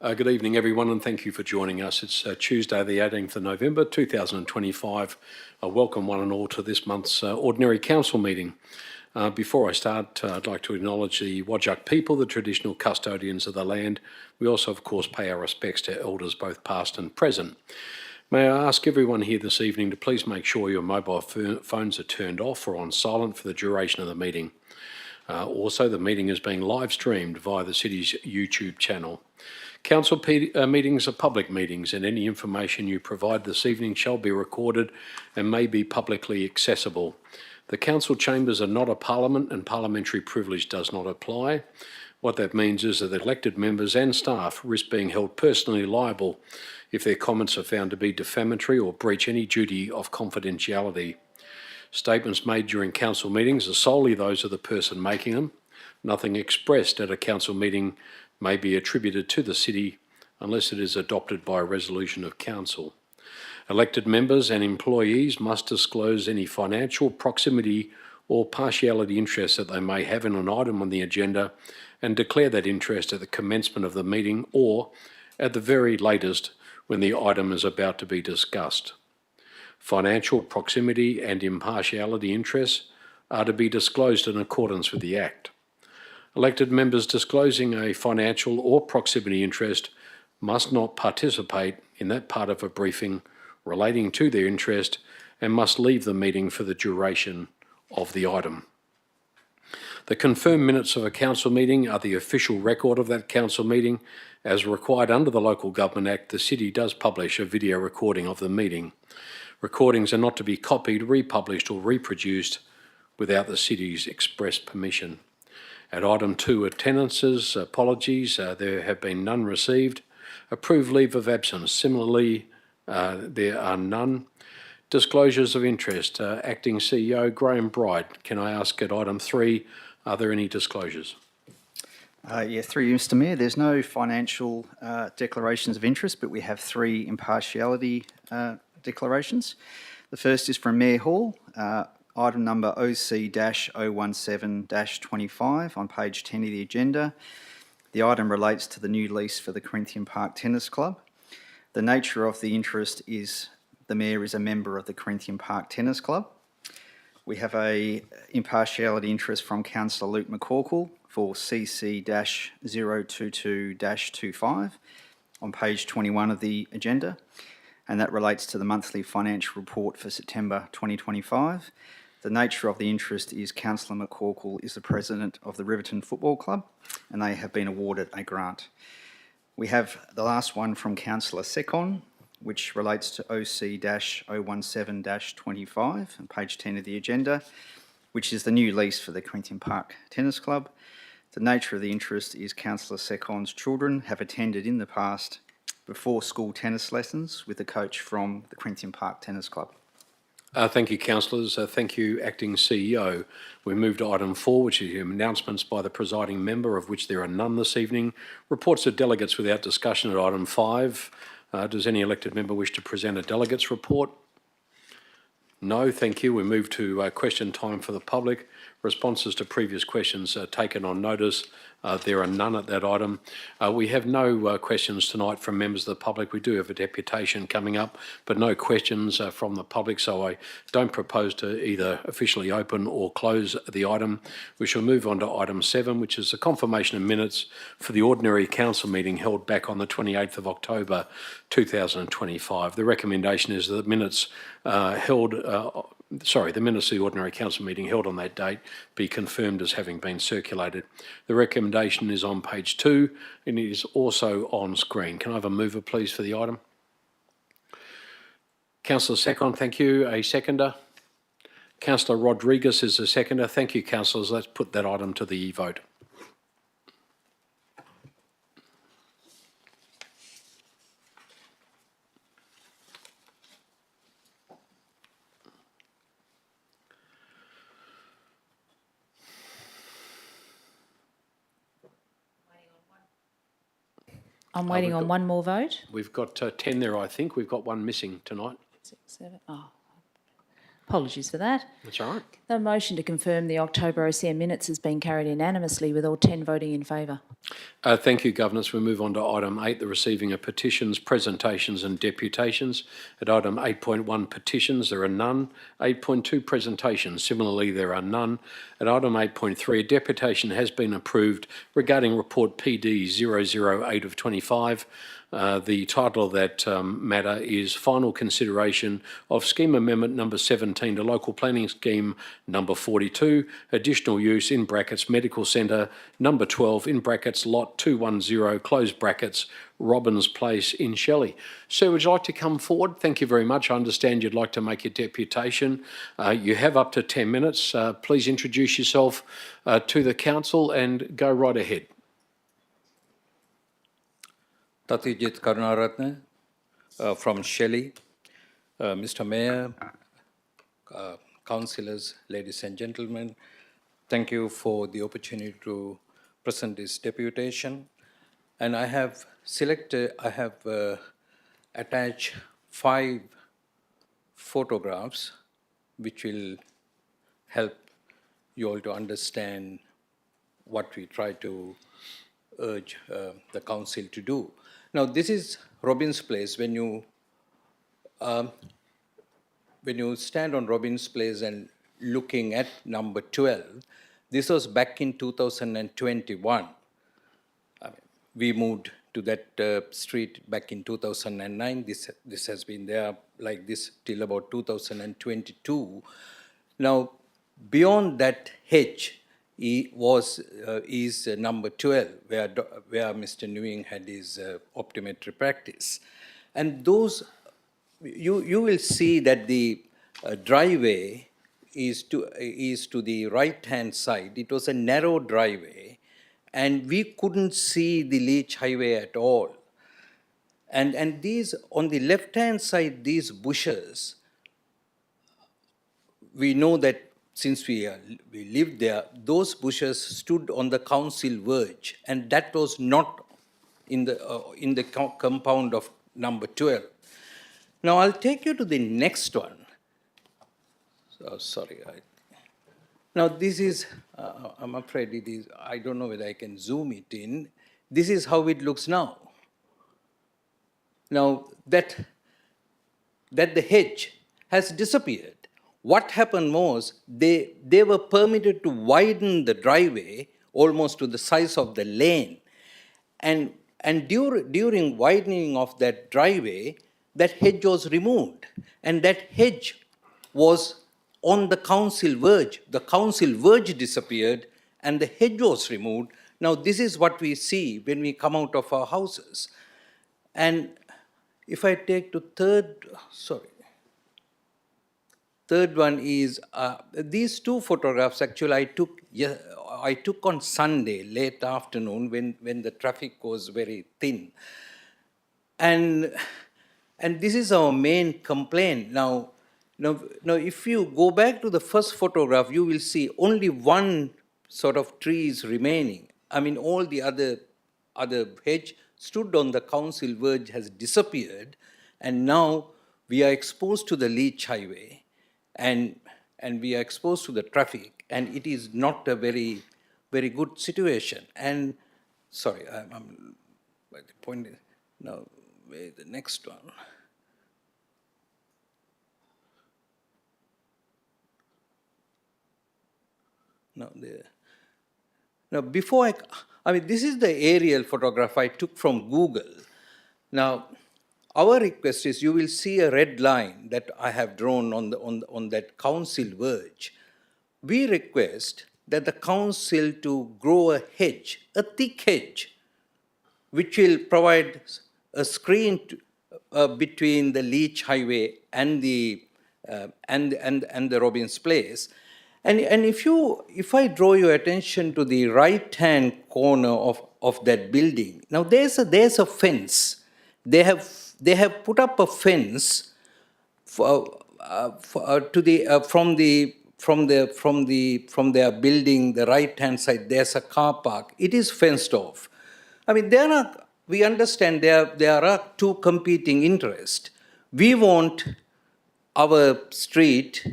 Good evening, everyone, and thank you for joining us. It's Tuesday, the 18th of November, 2025. Welcome one and all to this month's Ordinary Council meeting. Before I start, I'd like to acknowledge the Whadjuk people, the traditional custodians of the land. We also, of course, pay our respects to elders, both past and present. May I ask everyone here this evening to please make sure your mobile phones are turned off or on silent for the duration of the meeting. Also, the meeting is being live streamed via the City's YouTube channel. Council meetings are public meetings, and any information you provide this evening shall be recorded and may be publicly accessible. The council chambers are not a parliament, and parliamentary privilege does not apply. What that means is that elected members and staff risk being held personally liable if their comments are found to be defamatory or breach any duty of confidentiality. Statements made during council meetings are solely those of the person making them. Nothing expressed at a council meeting may be attributed to the City unless it is adopted by a resolution of council. Elected members and employees must disclose any financial, proximity or partiality interest that they may have in an item on the agenda and declare that interest at the commencement of the meeting or, at the very latest, when the item is about to be discussed. Financial, proximity and impartiality interests are to be disclosed in accordance with the Act. Elected members disclosing a financial or proximity interest must not participate in that part of a briefing relating to their interest and must leave the meeting for the duration of the item. The confirmed minutes of a council meeting are the official record of that council meeting. As required under the Local Government Act, the City does publish a video recording of the meeting. Recordings are not to be copied, republished or reproduced without the City's express permission. At item 2, attendances, apologies, there have been none received. Approved leave of absence, similarly, there are none. Disclosures of interest, Acting CEO Graham Bride. Can I ask at item 3, are there any disclosures? Through you, Mr Mayor, there's no financial declarations of interest, but we have 3 impartiality declarations. The first is from Mayor Hall. Item number OC-017-25 on page 10 of the agenda. The item relates to the new lease for the Corinthian Park Tennis Club. The nature of the interest is the Mayor is a member of the Corinthian Park Tennis Club. We have a impartiality interest from Councillor Luke McCorkell for CC-022-25 on page 21 of the agenda, and that relates to the monthly financial report for September 2025. The nature of the interest is Councillor McCorkell is the president of the Riverton Football Club and they have been awarded a grant. We have the last one from Councillor Sekhon, which relates to OC-017-25 on page 10 of the agenda, which is the new lease for the Corinthian Park Tennis Club. The nature of the interest is Councillor Sekhon's children have attended in the past before school tennis lessons with a coach from the Corinthian Park Tennis Club. Thank you, councillors. Thank you, Acting CEO. We move to item 4, which is announcements by the presiding member, of which there are none this evening. Reports of delegates without discussion at item 5. Does any elected member wish to present a delegate's report? No, thank you. We move to question time for the public. Responses to previous questions are taken on notice. There are none at that item. We have no questions tonight from members of the public. We do have a deputation coming up, but no questions from the public, so I don't propose to either officially open or close the item. We shall move on to item 7, which is the confirmation of minutes for the ordinary council meeting held back on the 28th of October 2025. The recommendation is that minutes the minutes of the ordinary council meeting held on that date be confirmed as having been circulated. The recommendation is on page 2 and it is also on screen. Can I have a mover, please, for the item? Councillor Sekhon, thank you. A seconder? Councillor Rodriguez is a seconder. Thank you, councillors. Let's put that item to the vote. I'm waiting on one more vote. We've got 10 there, I think. We've got one missing tonight. 6, 7. Oh. Apologies for that. That's all right. The motion to confirm the October OCM minutes has been carried unanimously with all 10 voting in favour. Thank you, Governors. We move on to item 8, the receiving of petitions, presentations and deputations. At item 8.1, petitions, there are none. 8.2, presentations. Similarly, there are none. At item 8.3, a deputation has been approved regarding report PD 008 of 25. The title of that matter is Final Consideration of Scheme Amendment number 17 to Local Planning Scheme number 42, Additional Use in brackets Medical Centre number 12 in brackets Lot 210 close brackets Robbins Place in Shelley. Sir, would you like to come forward? Thank you very much. I understand you'd like to make your deputation. You have up to 10 minutes. Please introduce yourself to the council and go right ahead. Tatijit Karunaratne from Shelley. Mr. Mayor, councillors, ladies and gentlemen, thank you for the opportunity to present this deputation. And I have attached 5 photographs which will help you all to understand what we try to urge the council to do. Now, this is Robbins Place. When you stand on Robbins Place and looking at number 12, this was back in 2021. We moved to that street back in 2009. This has been there like this till about 2022. Now, beyond that hedge is number 12, where Mr. Newing had his optometry practice. And those, you will see that the driveway is to the right-hand side. It was a narrow driveway, and we couldn't see the Leach Highway at all. And these, on the left-hand side, these bushes, we know that since we lived there, those bushes stood on the council verge, and that was not in the compound of number 12. Now, I'll take you to the next one. Now, this is, I'm afraid it is, I don't know whether I can zoom it in. This is how it looks now. Now, that the hedge has disappeared. What happened was they were permitted to widen the driveway almost to the size of the lane. And during widening of that driveway, that hedge was removed. And that hedge was on the council verge. The council verge disappeared and the hedge was removed. Now, this is what we see when we come out of our houses. And if I take to third one is, these 2 photographs actually I took on Sunday, late afternoon, when the traffic was very thin. And this is our main complaint. Now, if you go back to the first photograph, you will see only one sort of tree is remaining. I mean, all the other hedge stood on the council verge has disappeared, and now we are exposed to the Leach Highway. And we are exposed to the traffic, and it is not a very, very good situation. And sorry, I'm by the point is, now, where the next one? Now, before I mean, this is the aerial photograph I took from Google. Now, our request is you will see a red line that I have drawn on that council verge. We request that the council to grow a hedge, a thick hedge, which will provide a screen between the Leach Highway and the Robbins Place. And if I draw your attention to the right-hand corner of that building, now there's a fence. They have put up a fence from their building, the right-hand side. There's a car park. It is fenced off. I mean, we understand there are 2 competing interests. We want our street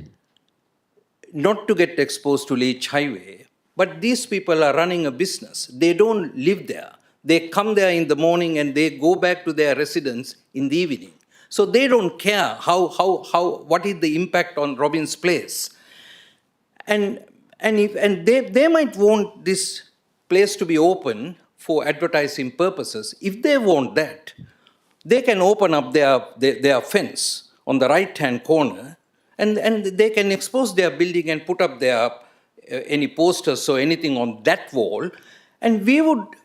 not to get exposed to Leach Highway, but these people are running a business. They don't live there. They come there in the morning and they go back to their residence in the evening. So they don't care what is the impact on Robbins Place. And they might want this place to be open for advertising purposes. If they want that, they can open up their fence on the right-hand corner, and they can expose their building and put up their any posters or anything on that wall. And we would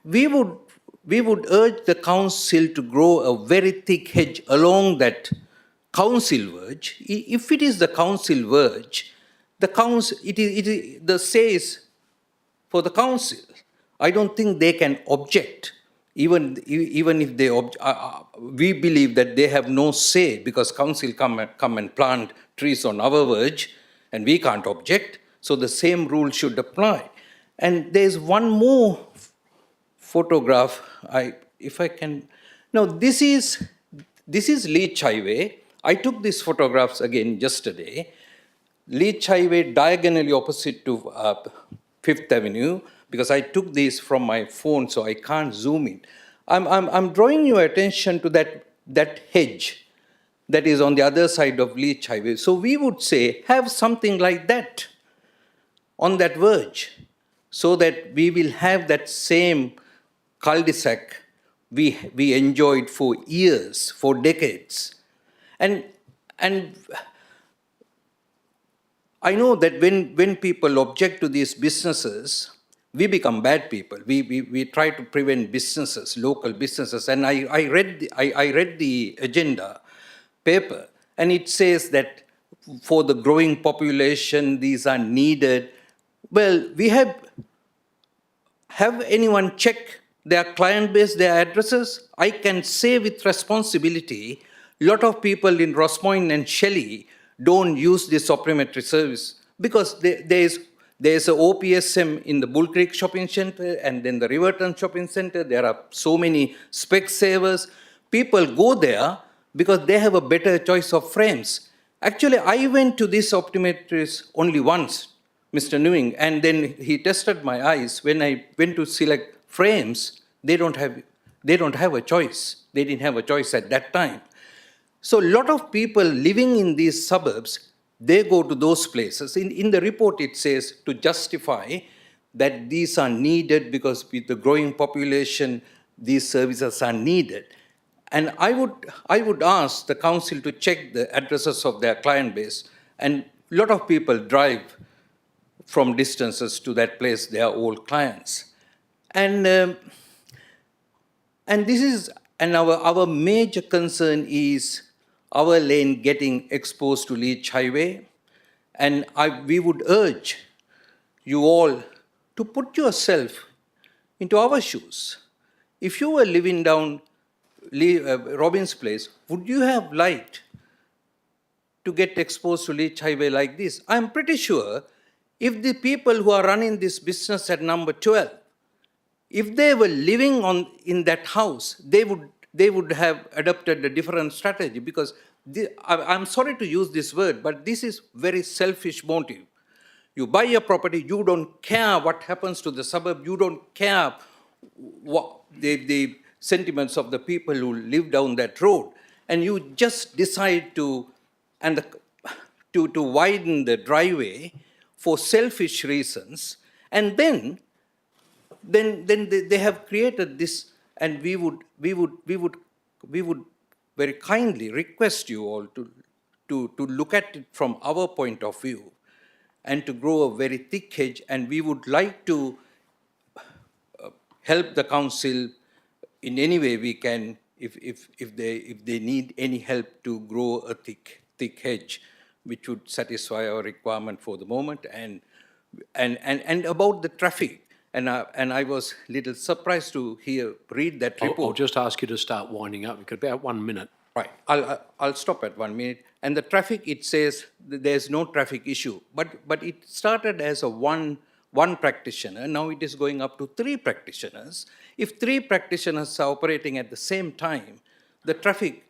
urge the council to grow a very thick hedge along that council verge. If it is the council verge, the council, the say is for the council. I don't think they can object, even if they we believe that they have no say because council come and plant trees on our verge, and we can't object. So the same rule should apply. And there's one more photograph. If I can. Now this is Leach Highway. I took these photographs again yesterday. Leach Highway diagonally opposite to Fifth Avenue, because I took these from my phone, so I can't zoom in. I'm drawing your attention to that hedge that is on the other side of Leach Highway. So we would say, have something like that on that verge, so that we will have that same cul-de-sac we enjoyed for years, for decades. And I know that when people object to these businesses, we become bad people. We try to prevent businesses, local businesses. And I read the agenda paper, and it says that for the growing population, these are needed. Well, we have anyone check their client base, their addresses? I can say with responsibility, a lot of people in Rosmoyne and Shelley don't use this supplementary service because there's a OPSM in the Bull Creek Shopping Center and then the Riverton Shopping Center. There are so many Specsavers. People go there because they have a better choice of frames. Actually, I went to these optometrists only once, Mr. Newing, and then he tested my eyes. When I went to select frames, they don't have a choice. They didn't have a choice at that time. So a lot of people living in these suburbs, they go to those places. In the report, it says to justify that these are needed because with the growing population, these services are needed. And I would ask the council to check the addresses of their client base. And a lot of people drive from distances to that place, their old clients. And our major concern is our lane getting exposed to Leach Highway. And we would urge you all to put yourself into our shoes. If you were living down Robbins Place, would you have liked to get exposed to Leach Highway like this? I'm pretty sure if the people who are running this business at number 12, if they were living in that house, they would have adopted a different strategy because I'm sorry to use this word, but this is very selfish motive. You buy a property, you don't care what happens to the suburb, you don't care what the sentiments of the people who live down that road, and you just decide to widen the driveway for selfish reasons, and then they have created this, and we would very kindly request you all to look at it from our point of view and to grow a very thick hedge, and we would like to help the council in any way we can if they need any help to grow a thick hedge, which would satisfy our requirement for the moment. And about the traffic, and I was a little surprised to read that report. I'll just ask you to start winding up. We've got about 1 minute. Right. I'll stop at 1 minute. And the traffic, it says there's no traffic issue, but it started as a one practitioner. Now it is going up to 3 practitioners. If 3 practitioners are operating at the same time, the traffic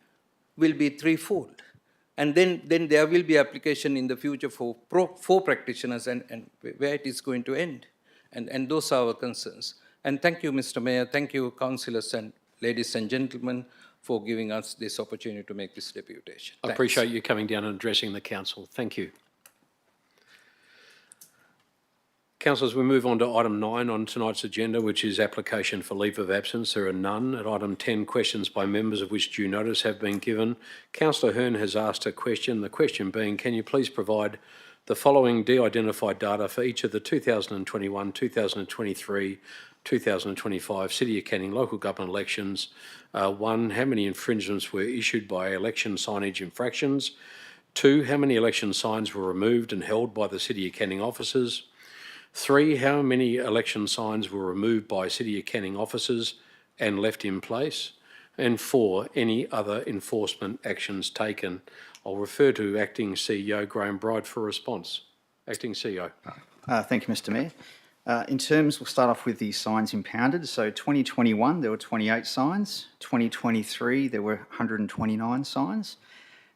will be threefold. And then there will be application in the future for practitioners and where it is going to end. And those are our concerns. And thank you, Mr. Mayor. Thank you, councillors and ladies and gentlemen, for giving us this opportunity to make this deputation. I Thanks. appreciate you coming down and addressing the council. Thank you. Councillors, we move on to item 9 on tonight's agenda, which is application for leave of absence. There are none. At item 10, questions by members of which due notice have been given. Councillor Hurn has asked a question, the question being, can you please provide the following de-identified data for each of the 2021, 2023, 2025 City of Canning local government elections? 1, how many infringements were issued by election signage infractions? 2, how many election signs were removed and held by the City of Canning officers? 3, how many election signs were removed by City of Canning officers and left in place? And 4, any other enforcement actions taken? I'll refer to Acting CEO Graham Bride for a response. Acting CEO. Thank you, Mr. Mayor. We'll start off with the signs impounded. So 2021, there were 28 signs. 2023, there were 129 signs.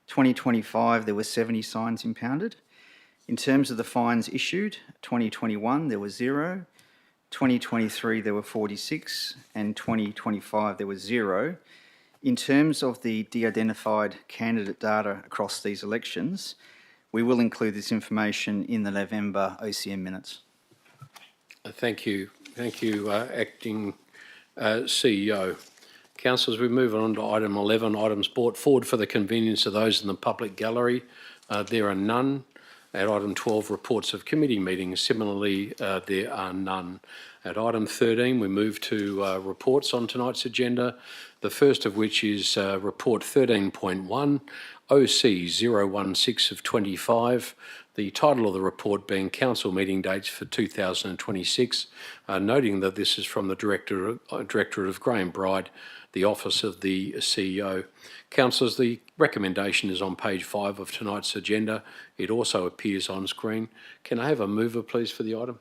2025, there were 70 signs impounded. In terms of the fines issued, 2021 there was 0, 2023 there were 46, and 2025 there was 0. In terms of the de-identified candidate data across these elections, we will include this information in the November OCM minutes. Thank you. Thank you, Acting CEO. Councillors, we move on to item 11, items brought forward for the convenience of those in the public gallery. There are none. At item 12, reports of committee meetings. Similarly, there are none. At item 13, we move to reports on tonight's agenda, the first of which is report 13.1, OC 016 of 25. The title of the report being Council Meeting Dates for 2026, noting that this is from the Directorate of Graham Bride, the Office of the CEO. Councillors, the recommendation is on page 5 of tonight's agenda. It also appears on screen. Can I have a mover, please, for the item?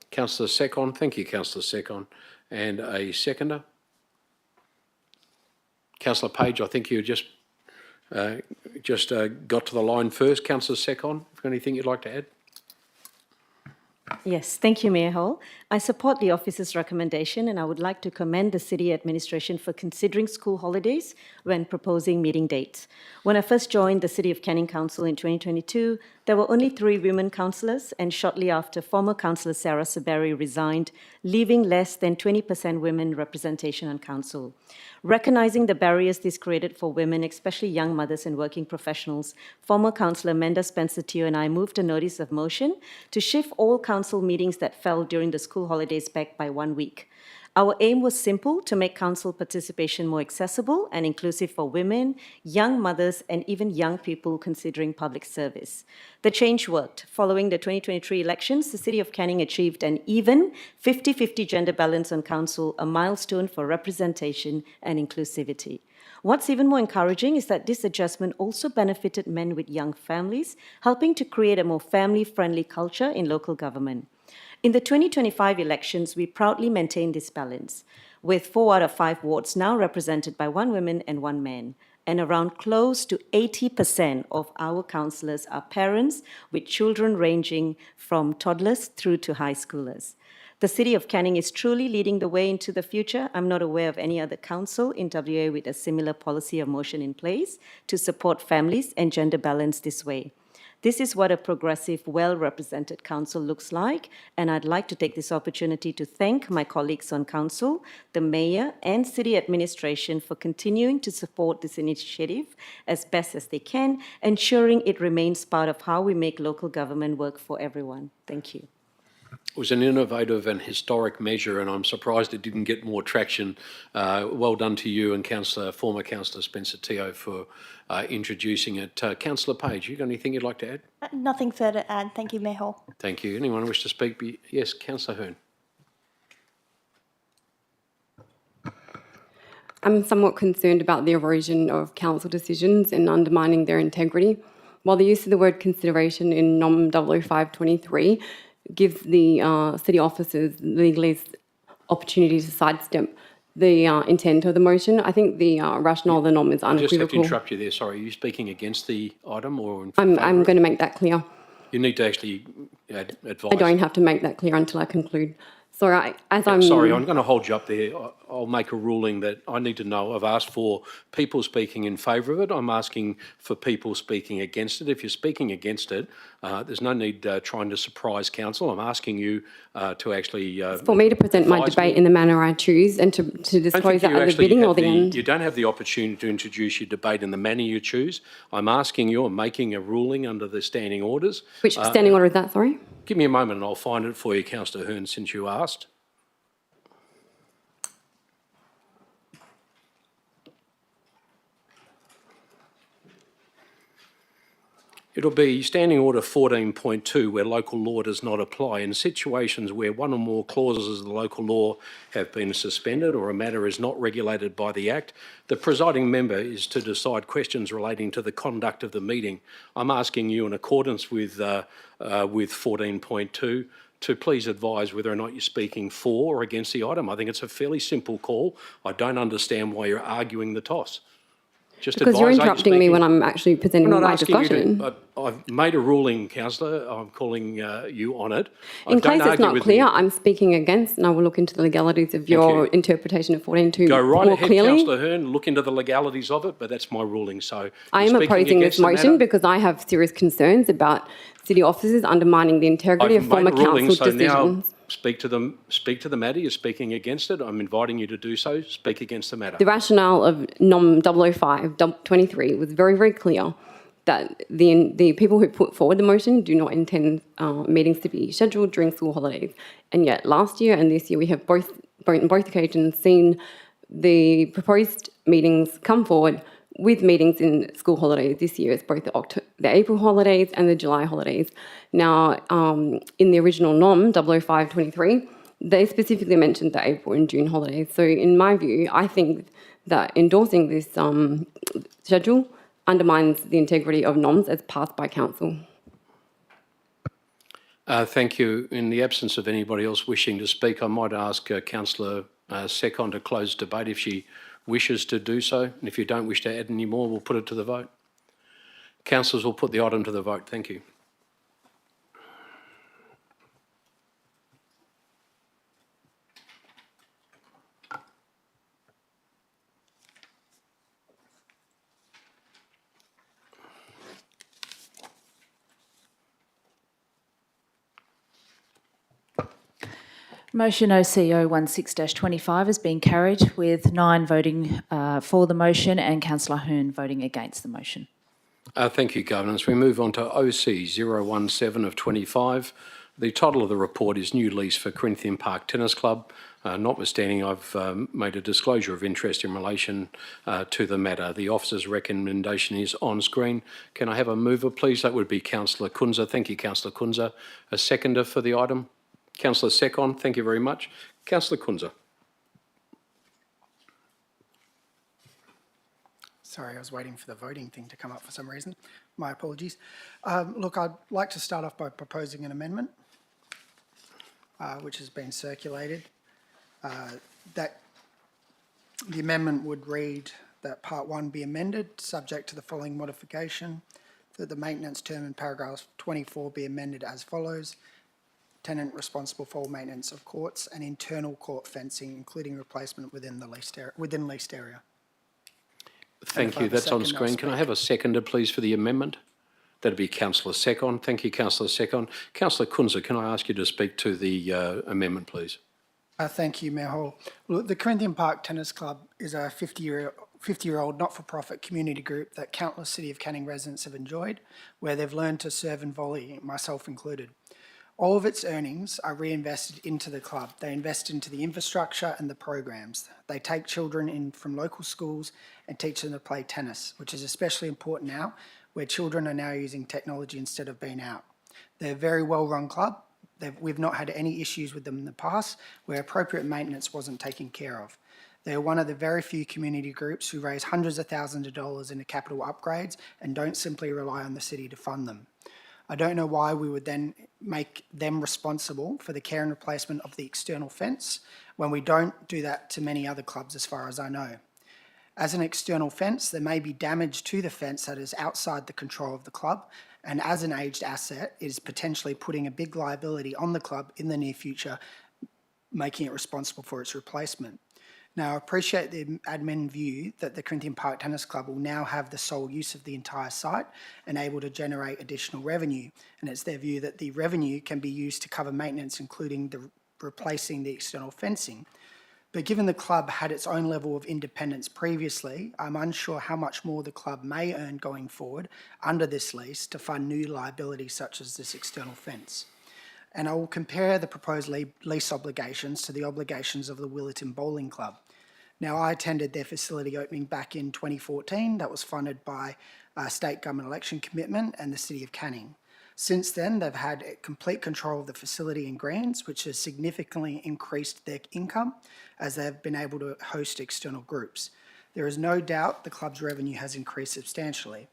Councillor Sekhon. Thank you, Councillor Sekhon. And a seconder? Councillor Page, I think you just got to the line first. Councillor Sekhon, have you got anything you'd like to add? Yes, thank you, Mayor Hall. I support the Office's recommendation and I would like to commend the City Administration for considering school holidays when proposing meeting dates. When I first joined the City of Canning Council in 2022, there were only 3 women councillors, and shortly after, former Councillor Sarah Saberi resigned, leaving less than 20% women representation on council. Recognizing the barriers this created for women, especially young mothers and working professionals, former Councillor Menda Spencer-Teo and I moved a notice of motion to shift all council meetings that fell during the school holidays back by 1 week. Our aim was simple: to make council participation more accessible and inclusive for women, young mothers, and even young people considering public service. The change worked. Following the 2023 elections, the City of Canning achieved an even 50-50 gender balance on council, a milestone for representation and inclusivity. What's even more encouraging is that this adjustment also benefited men with young families, helping to create a more family-friendly culture in local government. In the 2025 elections, we proudly maintained this balance, with 4 out of 5 wards now represented by 1 woman and 1 man, and around close to 80% of our councillors are parents with children ranging from toddlers through to high schoolers. The City of Canning is truly leading the way into the future. I'm not aware of any other council in WA with a similar policy of motion in place to support families and gender balance this way. This is what a progressive, well-represented council looks like, and I'd like to take this opportunity to thank my colleagues on council, the mayor and city administration for continuing to support this initiative as best as they can, ensuring it remains part of how we make local government work for everyone. Thank you. It was an innovative and historic measure, and I'm surprised it didn't get more traction. Well done to you and former Councillor Spencer-Teo for introducing it. Councillor Page, you got anything you'd like to add? Nothing further to add. Thank you, Mayor Hall. Thank you. Anyone wish to speak? Yes, Councillor Hurn. I'm somewhat concerned about the erosion of council decisions and undermining their integrity. While the use of the word consideration in NOM 00523 gives the city officers legalese opportunity to sidestep the intent of the motion. I think the rationale of the NOM is I just have to unequivocal. interrupt you there. Sorry, are you speaking against the item or in I'm favour? going to make that clear. You need to actually advise. I don't have to make that clear until I conclude. Sorry, Sorry, I'm going to hold you up there. I'll make a ruling that I need to know. I've asked for people speaking in favour of it. I'm asking for people speaking against it. If you're speaking against it, there's no need trying to surprise council. I'm asking you to actually for me to present my advise debate me. in the manner I choose and to I don't disclose think that you at the actually beginning or have the end. You don't have the opportunity to introduce your debate in the manner you choose. I'm asking you, I'm making a ruling under the standing orders. Which standing order is that, sorry? Give me a moment and I'll find it for you, Councillor Hurn, since you asked. It'll be Standing Order 14.2, where local law does not apply. In situations where one or more clauses of the local law have been suspended or a matter is not regulated by the Act, the presiding member is to decide questions relating to the conduct of the meeting. I'm asking you, in accordance with 14.2, to please advise whether or not you're speaking for or against the item. I think it's a fairly simple call. I don't understand why you're arguing the toss. Just Because you're advise, are you interrupting me speaking? when I'm actually presenting I'm not my asking discussion. you to. I've made a ruling, councillor. I'm calling you on it. In case it's argue not with clear, me. I'm speaking against, and I will look into the legalities of your interpretation of 14.2 Go right more ahead, clearly. councillor Hurn. Look into the legalities of it, but that's my ruling. So I you're am speaking opposing this against the motion matter. because I have serious concerns about city officers undermining the integrity I've of former made a ruling, council so now decisions. speak to the matter. You're speaking against it. I'm inviting you to do so. Speak against the matter. The rationale of NOM 005-23 was very, very clear that the people who put forward the motion do not intend meetings to be scheduled during school holidays. And yet last year and this year we have both on both occasions seen the proposed meetings come forward with meetings in school holidays. This year it's both the April holidays and the July holidays. Now, in the original NOM 005-23, they specifically mentioned the April and June holidays. So in my view, I think that endorsing this schedule undermines the integrity of NOMs as passed by council. Thank you. In the absence of anybody else wishing to speak, I might ask Councillor Sekhon to close debate if she wishes to do so. And if you don't wish to add any more, we'll put it to the vote. Councillors will put the item to the vote. Thank you. Motion OCO 16-25 has been carried with 9 voting for the motion and Councillor Hurn voting against the motion. Thank you, Governance. We move on to OC 017 of 25. The title of the report is New Lease for Corinthian Park Tennis Club. Notwithstanding, I've made a disclosure of interest in relation to the matter. The officer's recommendation is on screen. Can I have a mover, please? That would be Councillor Kunza. Thank you, Councillor Kunza. A seconder for the item? Councillor Sekhon, thank you very much. Councillor Kunza. Sorry, I was waiting for the voting thing to come up for some reason. My apologies. Look, I'd like to start off by proposing an amendment, which has been circulated. That the amendment would read that Part 1 be amended, subject to the following modification, that the maintenance term in paragraph 24 be amended as follows. Tenant responsible for all maintenance of courts and internal court fencing, including replacement within the leased area. Thank you. That's on screen. Can I have a seconder, please, for the amendment? That'd be Councillor Sekhon. Thank you, Councillor Sekhon. Councillor Kunza, can I ask you to speak to the amendment, please? Thank you, Mayor Hall. Look, the Corinthian Park Tennis Club is a 50-year-old not-for-profit community group that countless City of Canning residents have enjoyed, where they've learned to serve and volley, myself included. All of its earnings are reinvested into the club. They invest into the infrastructure and the programs. They take children in from local schools and teach them to play tennis, which is especially important now, where children are now using technology instead of being out. They're a very well-run club. We've not had any issues with them in the past where appropriate maintenance wasn't taken care of. They're one of the very few community groups who raise hundreds of thousands of dollars into capital upgrades and don't simply rely on the city to fund them. I don't know why we would then make them responsible for the care and replacement of the external fence when we don't do that to many other clubs as far as I know. As an external fence, there may be damage to the fence that is outside the control of the club, and as an aged asset, it is potentially putting a big liability on the club in the near future, making it responsible for its replacement. Now, I appreciate the admin view that the Corinthian Park Tennis Club will now have the sole use of the entire site and able to generate additional revenue, and it's their view that the revenue can be used to cover maintenance, including replacing the external fencing. But given the club had its own level of independence previously, I'm unsure how much more the club may earn going forward under this lease to fund new liabilities such as this external fence. And I will compare the proposed lease obligations to the obligations of the Willetton Bowling Club. Now, I attended their facility opening back in 2014 that was funded by state government election commitment and the City of Canning. Since then, they've had complete control of the facility and greens, which has significantly increased their income as they've been able to host external groups. There is no doubt the club's revenue has increased substantially.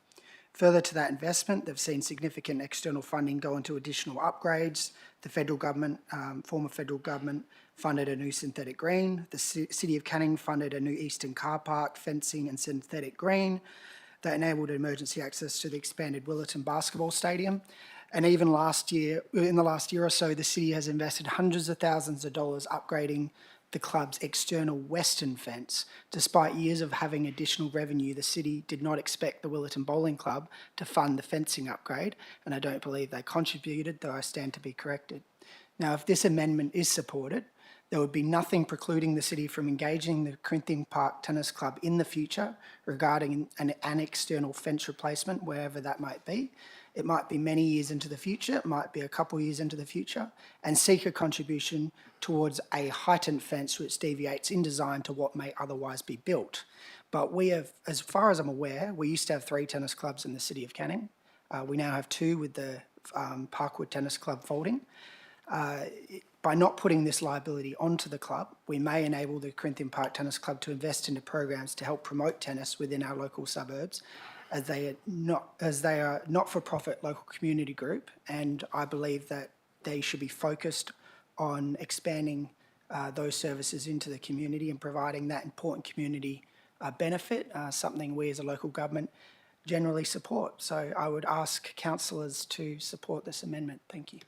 Further to that investment, they've seen significant external funding go into additional upgrades. The federal government, former federal government, funded a new synthetic green. The City of Canning funded a new eastern car park, fencing and synthetic green that enabled emergency access to the expanded Willetton basketball stadium. And even in the last year or so, the city has invested hundreds of thousands of dollars upgrading the club's external western fence. Despite years of having additional revenue, the city did not expect the Willetton Bowling Club to fund the fencing upgrade, and I don't believe they contributed, though I stand to be corrected. Now, if this amendment is supported, there would be nothing precluding the city from engaging the Corinthian Park Tennis Club in the future regarding an external fence replacement, wherever that might be. It might be many years into the future, it might be a couple years into the future, and seek a contribution towards a heightened fence which deviates in design to what may otherwise be built. But we have, as far as I'm aware, we used to have 3 tennis clubs in the City of Canning. We now have 2 with the Parkwood Tennis Club folding. By not putting this liability onto the club, we may enable the Corinthian Park Tennis Club to invest into programs to help promote tennis within our local suburbs, as they are not-for-profit local community group, and I believe that they should be focused on expanding those services into the community and providing that important community benefit, something we as a local government generally support. So I would ask councillors to support this amendment. Thank you.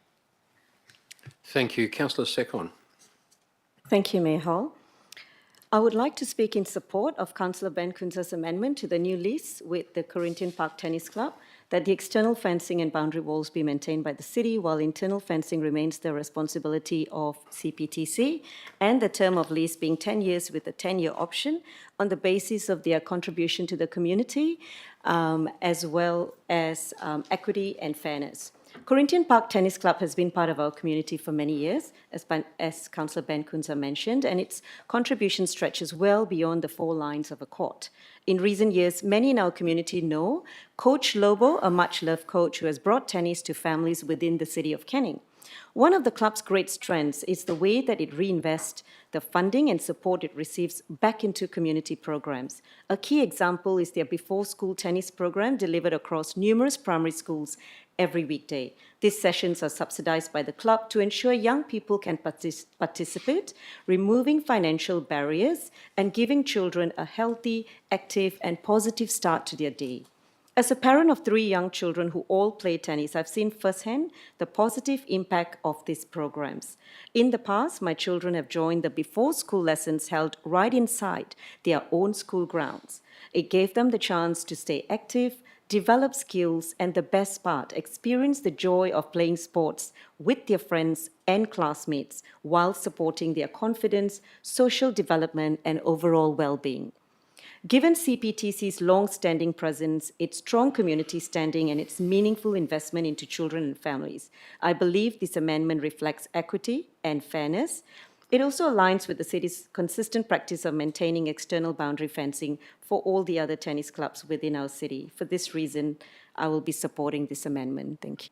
Thank you. Councillor Sekhon. Thank you, Mayor Hall. I would like to speak in support of Councillor Ben Kunza's amendment to the new lease with the Corinthian Park Tennis Club, that the external fencing and boundary walls be maintained by the city while internal fencing remains the responsibility of CPTC, and the term of lease being 10 years with a 10-year option on the basis of their contribution to the community, as well as equity and fairness. Corinthian Park Tennis Club has been part of our community for many years, as Councillor Ben Kunza mentioned, and its contribution stretches well beyond the 4 lines of a court. In recent years, many in our community know Coach Lobo, a much-loved coach who has brought tennis to families within the City of Canning. One of the club's great strengths is the way that it reinvests the funding and support it receives back into community programs. A key example is their before-school tennis program delivered across numerous primary schools every weekday. These sessions are subsidized by the club to ensure young people can participate, removing financial barriers and giving children a healthy, active, and positive start to their day. As a parent of 3 young children who all play tennis, I've seen firsthand the positive impact of these programs. In the past, my children have joined the before-school lessons held right inside their own school grounds. It gave them the chance to stay active, develop skills, and the best part, experience the joy of playing sports with their friends and classmates while supporting their confidence, social development, and overall well-being. Given CPTC's long-standing presence, its strong community standing, and its meaningful investment into children and families, I believe this amendment reflects equity and fairness. It also aligns with the city's consistent practice of maintaining external boundary fencing for all the other tennis clubs within our city. For this reason, I will be supporting this amendment. Thank you.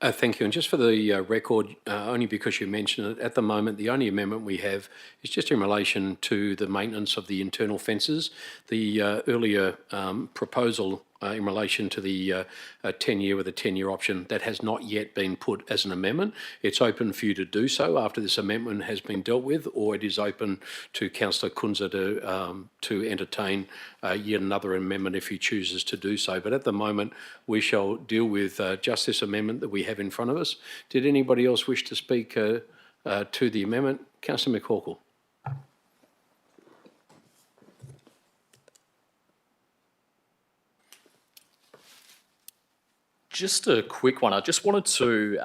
Thank you. And just for the record, only because you mentioned it, at the moment, the only amendment we have is just in relation to the maintenance of the internal fences. The earlier proposal in relation to the 10-year with a 10-year option that has not yet been put as an amendment. It's open for you to do so after this amendment has been dealt with, or it is open to Councillor Kunze to entertain yet another amendment if he chooses to do so. But at the moment, we shall deal with just this amendment that we have in front of us. Did anybody else wish to speak to the amendment? Councillor McCorkell. Just a quick one. I just wanted to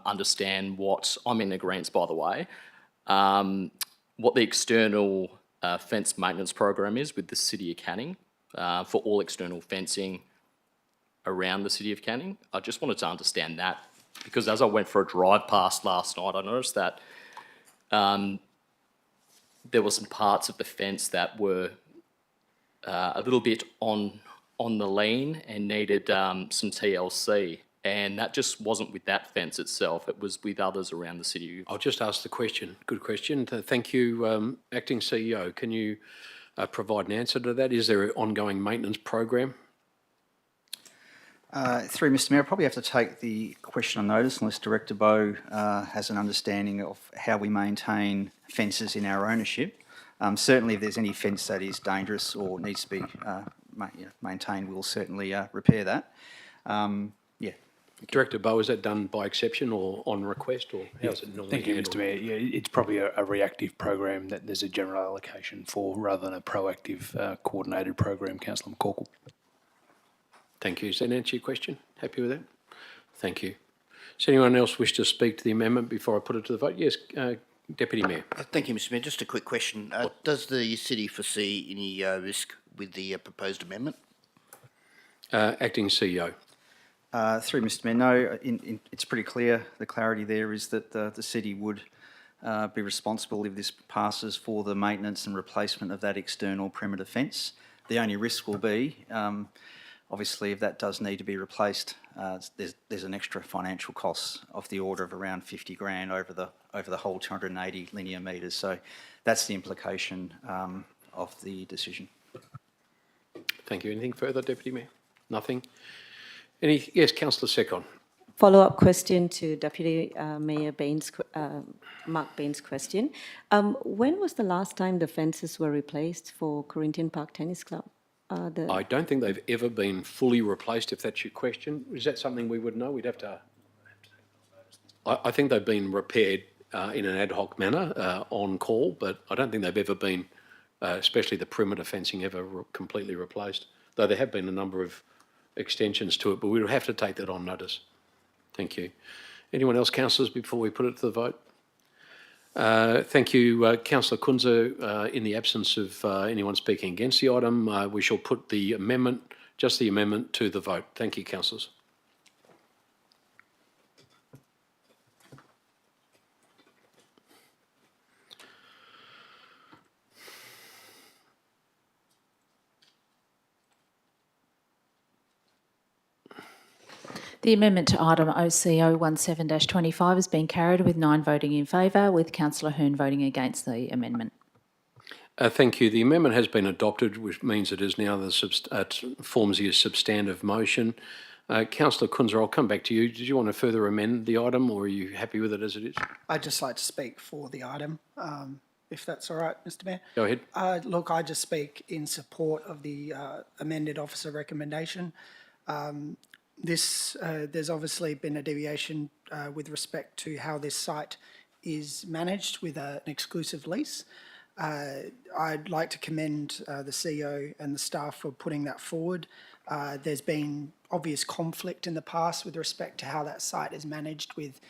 understand what, I'm in agreement by the way, what the external fence maintenance program is with the City of Canning for all external fencing around the City of Canning. I just wanted to understand that because as I went for a drive past last night, I noticed that there were some parts of the fence that were a little bit on the lean and needed some TLC, and that just wasn't with that fence itself, it was with others around the city. I'll just ask the question. Good question. Thank you, Acting CEO. Can you provide an answer to that? Is there an ongoing maintenance program? Through Mr Mayor, I probably have to take the question on notice unless Director Bowe has an understanding of how we maintain fences in our ownership. Certainly if there's any fence that is dangerous or needs to be maintained, we'll certainly repair that. Yeah. Director Bowe, is that done by exception or on request, or how's it normally Thank you, handled? Mr Mayor. Yeah, it's probably a reactive program that there's a general allocation for rather than a proactive coordinated program, Councillor McCorkell. Thank you. Does that answer your question? Happy with that? Thank you. Does anyone else wish to speak to the amendment before I put it to the vote? Yes, Deputy Mayor. Thank you, Mr Mayor. Just a quick question. Does the city foresee any risk with the proposed amendment? Acting CEO. Through Mr Mayor, no, it's pretty clear, the clarity there is that the city would be responsible if this passes for the maintenance and replacement of that external perimeter fence. The only risk will be, obviously, if that does need to be replaced, there's an extra financial cost of the order of around 50 grand over the whole 280 linear metres. So that's the implication of the decision. Thank you. Anything further, Deputy Mayor? Nothing? Yes, Councillor Sekhon. Follow-up question to Deputy Mayor Baines, Mark Baines' question. When was the last time the fences were replaced for Corinthian Park Tennis Club? I don't think they've ever been fully replaced, if that's your question. Is that something we would know? We'd have to... I think they've been repaired in an ad hoc manner on call, but I don't think they've ever been, especially the perimeter fencing, ever completely replaced, though there have been a number of extensions to it, but we would have to take that on notice. Thank you. Anyone else, councillors, before we put it to the vote? Thank you, Councillor Kunze. In the absence of anyone speaking against the item, we shall put the amendment, just the amendment, to the vote. Thank you, councillors. The amendment to item OCO 17-25 has been carried with 9 voting in favour, with Councillor Hurn voting against the amendment. Thank you. The amendment has been adopted, which means it is now forms the substantive motion. Councillor Kunze, I'll come back to you. Did you want to further amend the item, or are you happy with it as it is? I'd just like to speak for the item, if that's all right, Mr Mayor. Go ahead. Look, I just speak in support of the amended officer recommendation. There's obviously been a deviation with respect to how this site is managed with an exclusive lease. I'd like to commend the CEO and the staff for putting that forward. There's been obvious conflict in the past with respect to how that site is managed with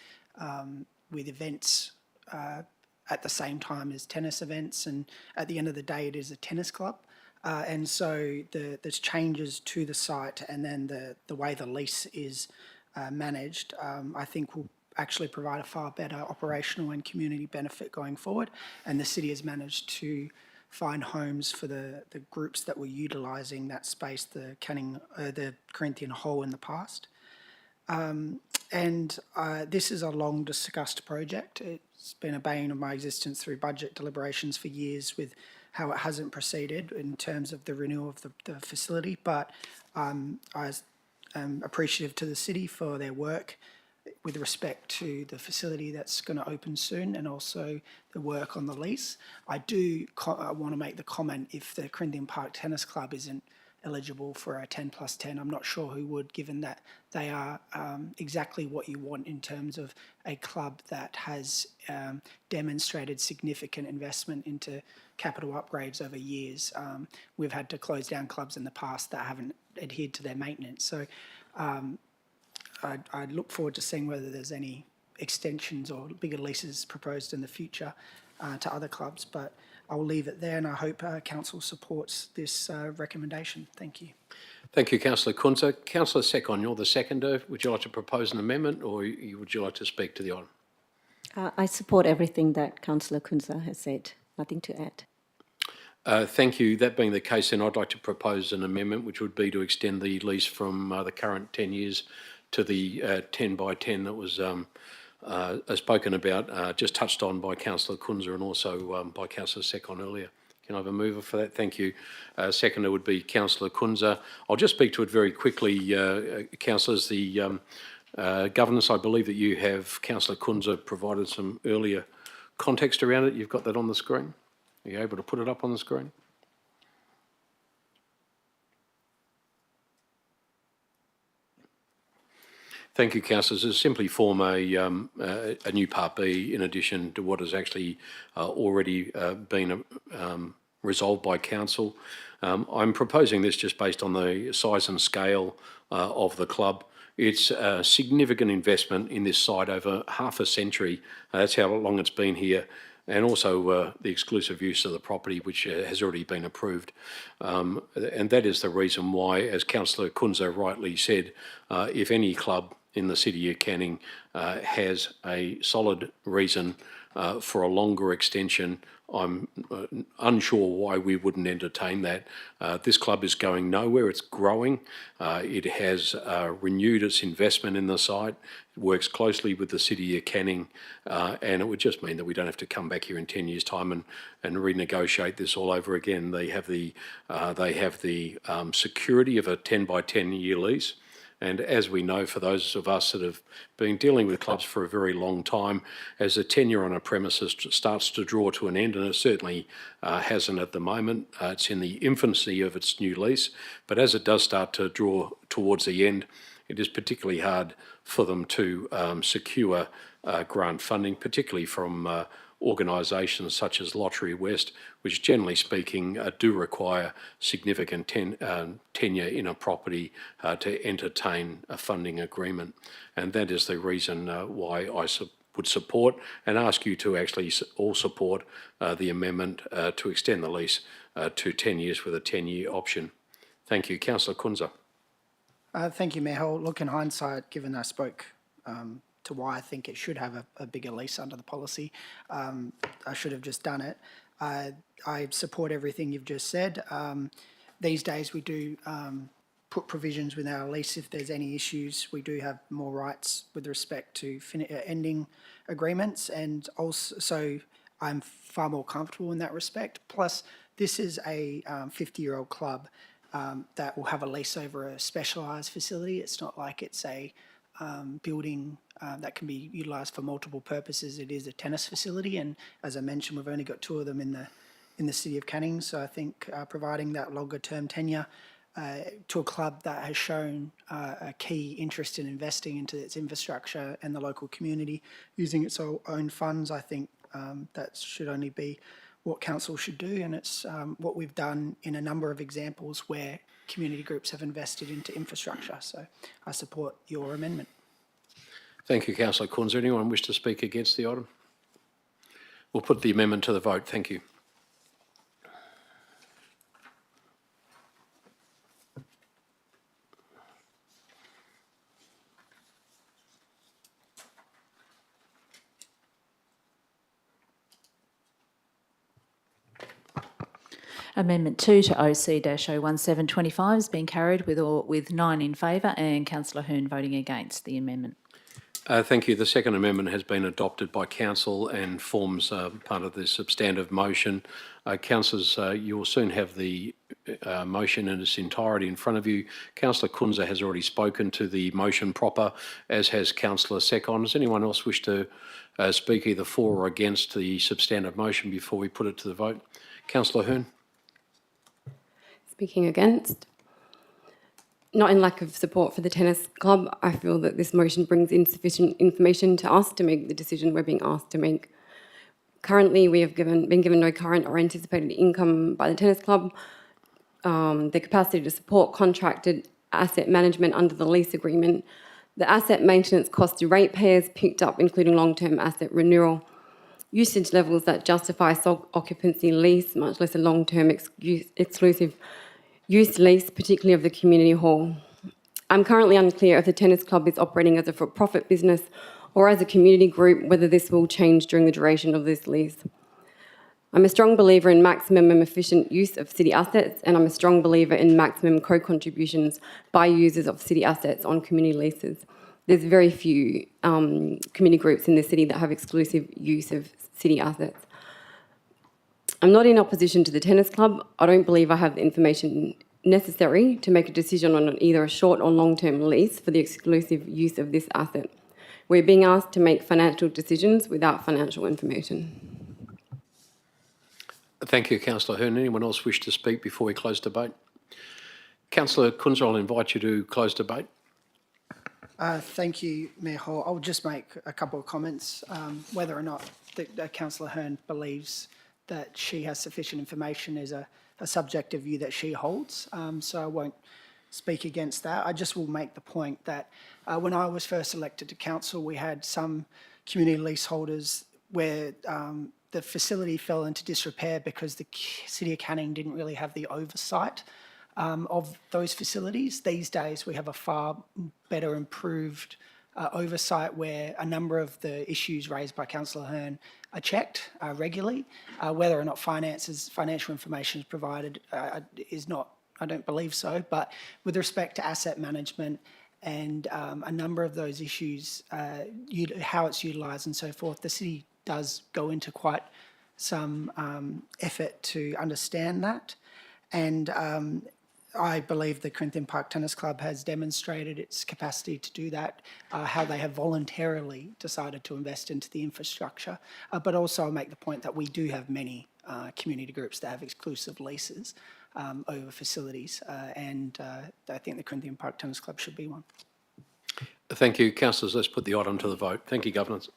events at the same time as tennis events, and at the end of the day it is a tennis club. And so there's changes to the site, and then the way the lease is managed, I think will actually provide a far better operational and community benefit going forward. And the city has managed to find homes for the groups that were utilising that space, the Corinthian Hall in the past. This is a long discussed project. It's been a bane of my existence through budget deliberations for years, with how it hasn't proceeded in terms of the renewal of the facility, but I am appreciative to the city for their work with respect to the facility that's going to open soon and also the work on the lease. I do want to make the comment, if the Corinthian Park Tennis Club isn't eligible for a 10+10, I'm not sure who would, given that they are exactly what you want in terms of a club that has demonstrated significant investment into capital upgrades over years. We've had to close down clubs in the past that haven't adhered to their maintenance. So I look forward to seeing whether there's any extensions or bigger leases proposed in the future to other clubs, but I'll leave it there, and I hope Council supports this recommendation. Thank you. Thank you, Councillor Kunze. Councillor Sekhon, you're the seconder. Would you like to propose an amendment, or would you like to speak to the item? I support everything that Councillor Kunze has said. Nothing to add. Thank you. That being the case, then I'd like to propose an amendment, which would be to extend the lease from the current 10 years to the 10x10 that was spoken about, just touched on by Councillor Kunze and also by Councillor Sekhon earlier. Can I have a mover for that? Thank you. Seconder would be Councillor Kunze. I'll just speak to it very quickly, councillors. The governance, I believe that you have, Councillor Kunze, provided some earlier context around it. You've got that on the screen. Are you able to put it up on the screen? Thank you, councillors. It simply form a new Part B in addition to what has actually already been resolved by council. I'm proposing this just based on the size and scale of the club. It's a significant investment in this site over half a century. That's how long it's been here. And also the exclusive use of the property, which has already been approved. And that is the reason why, as Councillor Kunze rightly said, if any club in the City of Canning has a solid reason for a longer extension, I'm unsure why we wouldn't entertain that. This club is going nowhere, it's growing. It has renewed its investment in the site, it works closely with the City of Canning, and it would just mean that we don't have to come back here in 10 years' time and renegotiate this all over again. They have the security of a 10x10 year lease. And as we know, for those of us that have been dealing with clubs for a very long time, as the tenure on a premises starts to draw to an end, and it certainly hasn't at the moment, it's in the infancy of its new lease, but as it does start to draw towards the end, it is particularly hard for them to secure grant funding, particularly from organisations such as Lottery West, which generally speaking do require significant tenure in a property to entertain a funding agreement. And that is the reason why I would support and ask you to actually all support the amendment to extend the lease to 10 years with a 10-year option. Thank you. Councillor Kunze. Thank you, Mayor Hall. Look, in hindsight, given I spoke to why I think it should have a bigger lease under the policy, I should have just done it. I support everything you've just said. These days we do put provisions within our lease if there's any issues. We do have more rights with respect to ending agreements, and also I'm far more comfortable in that respect. Plus, this is a 50-year-old club that will have a lease over a specialised facility. It's not like it's a building that can be utilised for multiple purposes. It is a tennis facility, and as I mentioned, we've only got 2 of them in the City of Canning. So I think providing that longer term tenure to a club that has shown a key interest in investing into its infrastructure and the local community, using its own funds, I think that should only be what council should do, and it's what we've done in a number of examples where community groups have invested into infrastructure. So I support your amendment. Thank you, Councillor Kunze. Anyone wish to speak against the item? We'll put the amendment to the vote. Thank you. Amendment 2 to OC-01725 has been carried with 9 in favour and Councillor Hurn voting against the amendment. Thank you. The second amendment has been adopted by council and forms part of the substantive motion. Councillors, you will soon have the motion in its entirety in front of you. Councillor Kunza has already spoken to the motion proper, as has Councillor Sekhon. Does anyone else wish to speak either for or against the substantive motion before we put it to the vote? Councillor Hurn. Speaking against. Not in lack of support for the tennis club, I feel that this motion brings insufficient information to us to make the decision we're being asked to make. Currently, we have been given no current or anticipated income by the tennis club. The capacity to support contracted asset management under the lease agreement. The asset maintenance costs to ratepayers picked up, including long-term asset renewal. Usage levels that justify sole occupancy lease, much less a long-term exclusive use lease, particularly of the community hall. I'm currently unclear if the tennis club is operating as a for-profit business or as a community group, whether this will change during the duration of this lease. I'm a strong believer in maximum and efficient use of city assets, and I'm a strong believer in maximum co-contributions by users of city assets on community leases. There's very few community groups in the city that have exclusive use of city assets. I'm not in opposition to the tennis club. I don't believe I have the information necessary to make a decision on either a short or long-term lease for the exclusive use of this asset. We're being asked to make financial decisions without financial information. Thank you, Councillor Hurn. Anyone else wish to speak before we close debate? Councillor Kunza, I'll invite you to close debate. Thank you, Mayor Hall. I'll just make a couple of comments. Whether or not Councillor Hurn believes that she has sufficient information is a subjective view that she holds, so I won't speak against that. I just will make the point that when I was first elected to council, we had some community leaseholders where the facility fell into disrepair because the City of Canning didn't really have the oversight of those facilities. These days, we have a far better improved oversight where a number of the issues raised by Councillor Hurn are checked regularly. Whether or not financial information is provided is not, I don't believe so, but with respect to asset management and a number of those issues, how it's utilised and so forth, the city does go into quite some effort to understand that. And I believe the Corinthian Park Tennis Club has demonstrated its capacity to do that, how they have voluntarily decided to invest into the infrastructure. But also I'll make the point that we do have many community groups that have exclusive leases over facilities, and I think the Corinthian Park Tennis Club should be one. Thank you. Councillors, let's put the item to the vote. Thank you, Governance.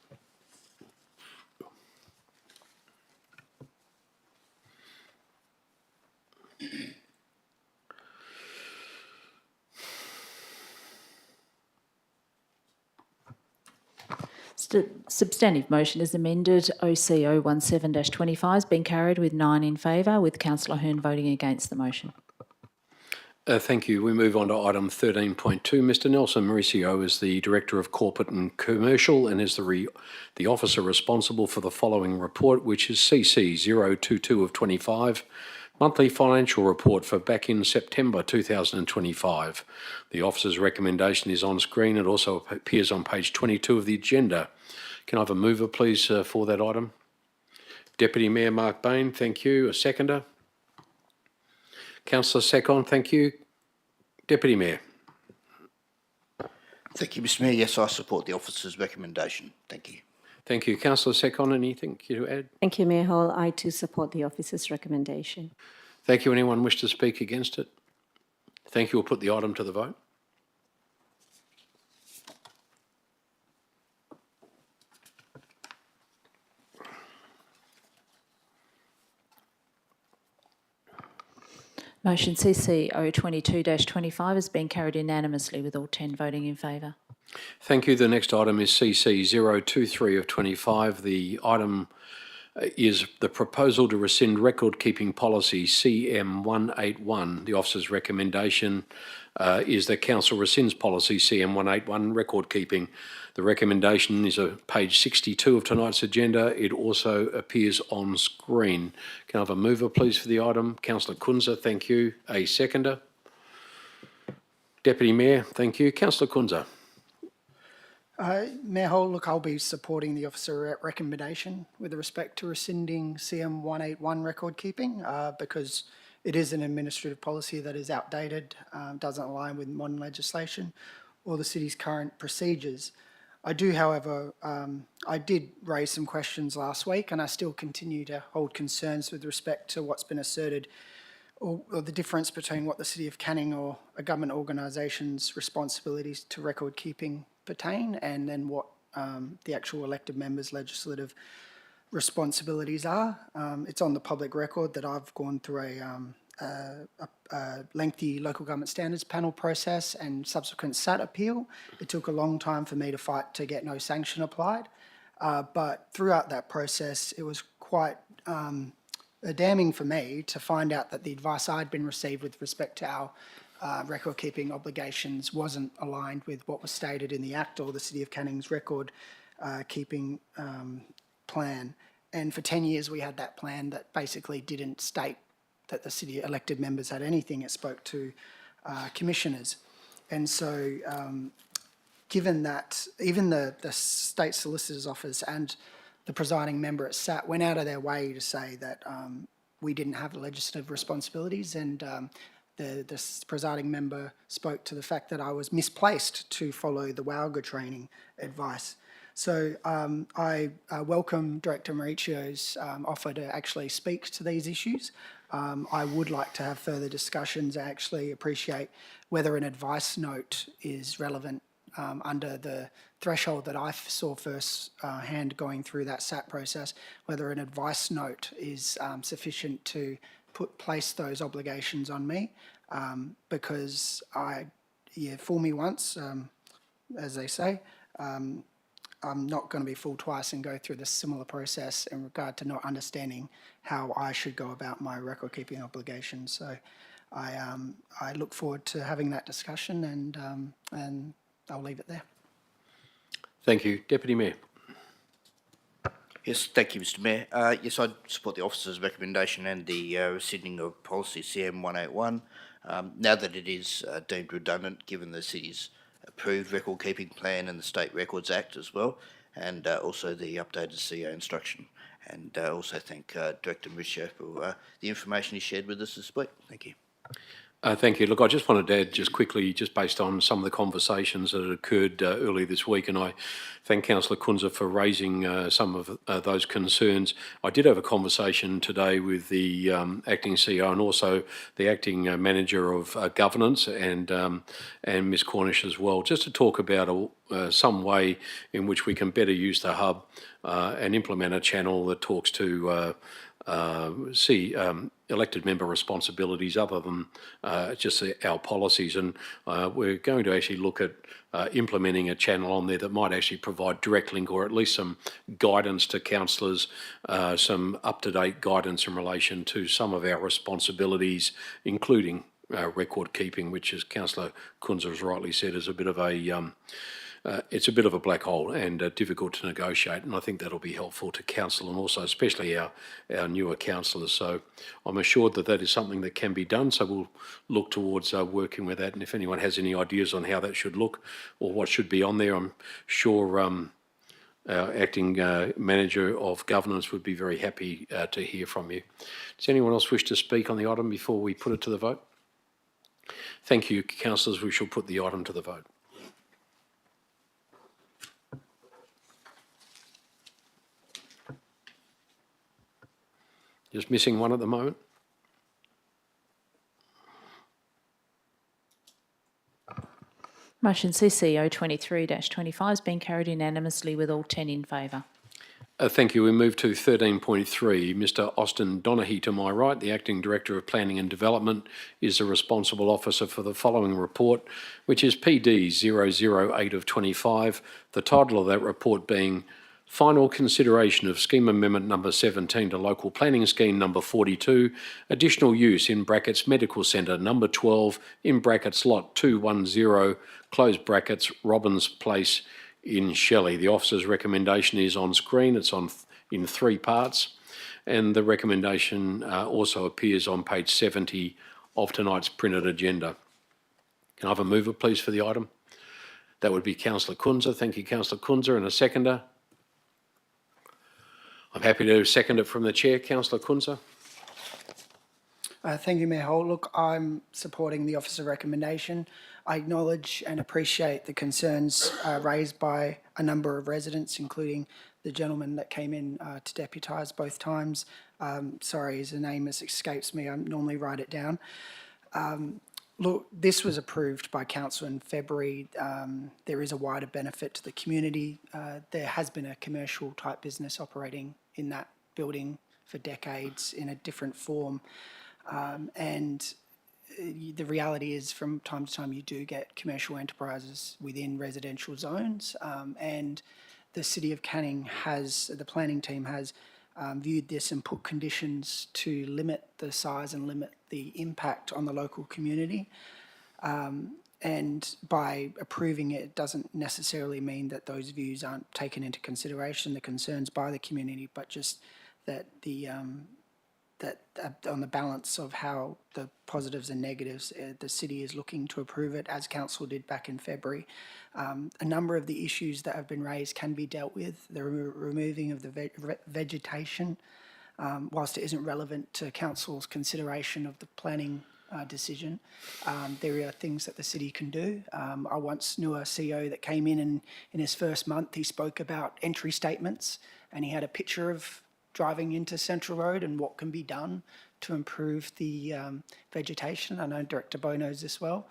Substantive motion is amended. OC 017-25 has been carried with 9 in favour, with Councillor Hurn voting against the motion. Thank you. We move on to item 13.2. Mr Nelson Mauricio is the Director of Corporate and Commercial and is the officer responsible for the following report, which is CC 022 of 25, monthly financial report for back in September 2025. The officer's recommendation is on screen. It also appears on page 22 of the agenda. Can I have a mover, please, for that item? Deputy Mayor Mark Bain, thank you. A seconder? Councillor Sekhon, thank you. Deputy Mayor. Thank you, Mr Mayor. Yes, I support the officer's recommendation. Thank you. Thank you. Councillor Sekhon, anything to add? Thank you, Mayor Hall. I too support the officer's recommendation. Thank you. Anyone wish to speak against it? Thank you. We'll put the item to the vote. Motion CC 022-25 has been carried unanimously with all 10 voting in favour. Thank you. The next item is CC 023 of 25. The item is the proposal to rescind record-keeping policy CM181. The officer's recommendation is that Council rescinds policy CM181, record-keeping. The recommendation is page 62 of tonight's agenda. It also appears on screen. Can I have a mover, please, for the item? Councillor Kunza, thank you. A seconder? Deputy Mayor, thank you. Councillor Kunza. Mayor Hall, look, I'll be supporting the officer recommendation with respect to rescinding CM 181 record keeping because it is an administrative policy that is outdated, doesn't align with modern legislation or the city's current procedures. I do, however, I did raise some questions last week and I still continue to hold concerns with respect to what's been asserted or the difference between what the City of Canning or a government organisation's responsibilities to record keeping pertain and then what the actual elected members' legislative responsibilities are. It's on the public record that I've gone through a lengthy local government standards panel process and subsequent SAT appeal. It took a long time for me to fight to get no sanction applied, but throughout that process it was quite damning for me to find out that the advice I'd been received with respect to our record keeping obligations wasn't aligned with what was stated in the Act or the City of Canning's record keeping plan. And for 10 years we had that plan that basically didn't state that the city elected members had anything. It spoke to commissioners. And so given that even the State Solicitor's Office and the presiding member at SAT went out of their way to say that we didn't have legislative responsibilities, and the presiding member spoke to the fact that I was misplaced to follow the WALGA training advice. So I welcome Director Mauricio's offer to actually speak to these issues. I would like to have further discussions. I actually appreciate whether an advice note is relevant under the threshold that I saw first hand going through that SAT process, whether an advice note is sufficient to place those obligations on me, because fool me once, as they say, I'm not going to be fooled twice and go through this similar process in regard to not understanding how I should go about my record keeping obligations. So I look forward to having that discussion, and I'll leave it there. Thank you. Deputy Mayor. Yes, thank you, Mr. Mayor. Yes, I support the officer's recommendation and the rescinding of policy CM 181. Now that it is deemed redundant, given the city's approved record keeping plan and the State Records Act as well, and also the updated CEO instruction. And also thank Director Mauricio for the information he shared with us this week. Thank you. Thank you. Look, I just wanted to add just quickly, just based on some of the conversations that had occurred earlier this week, and I thank Councillor Kunze for raising some of those concerns. I did have a conversation today with the acting CEO and also the acting manager of governance and Ms Cornish as well, just to talk about some way in which we can better use the hub and implement a channel that talks to elected member responsibilities other than just our policies, and we're going to actually look at implementing a channel on there that might actually provide direct link or at least some guidance to councillors, some up-to-date guidance in relation to some of our responsibilities, including record keeping, which, as Councillor Kunze has rightly said, is a bit of a it's a bit of a black hole and difficult to negotiate, and I think that'll be helpful to council and also especially our newer councillors. So I'm assured that that is something that can be done, so we'll look towards working with that, and if anyone has any ideas on how that should look or what should be on there, I'm sure our acting manager of governance would be very happy to hear from you. Does anyone else wish to speak on the item before we put it to the vote? Thank you, councillors. We shall put the item to the vote. Just missing one at the moment. Motion CCO 23-25 has been carried unanimously with all 10 in favour. Thank you. We move to 13.3. Mr Austin Donaghy to my right, the Acting Director of Planning and Development, is the responsible officer for the following report, which is PD 008 of 25. The title of that report being Final Consideration of Scheme Amendment number 17 to Local Planning Scheme number 42, Additional Use in brackets Medical Centre number 12 in brackets Lot 210, close brackets Robbins Place in Shelley. The officer's recommendation is on screen. It's in 3 parts, and the recommendation also appears on page 70 of tonight's printed agenda. Can I have a mover, please, for the item? That would be Councillor Kunza. Thank you, Councillor Kunza. And a seconder? I'm happy to second it from the chair. Councillor Kunza. Thank you, Mayor Hall. Look, I'm supporting the officer recommendation. I acknowledge and appreciate the concerns raised by a number of residents, including the gentleman that came in to deputise both times. Sorry, his name escapes me. I normally write it down. Look, this was approved by Council in February. There is a wider benefit to the community. There has been a commercial type business operating in that building for decades in a different form. And the reality is from time to time you do get commercial enterprises within residential zones, and the City of Canning has, the planning team has viewed this and put conditions to limit the size and limit the impact on the local community. And by approving it, it doesn't necessarily mean that those views aren't taken into consideration, the concerns by the community, but just that the on the balance of how the positives and negatives, the city is looking to approve it, as council did back in February. A number of the issues that have been raised can be dealt with. The removing of the vegetation, whilst it isn't relevant to council's consideration of the planning decision, there are things that the city can do. I once knew a CEO that came in his first month, he spoke about entry statements, and he had a picture of driving into Central Road and what can be done to improve the vegetation. I know Director Bowe knows this well.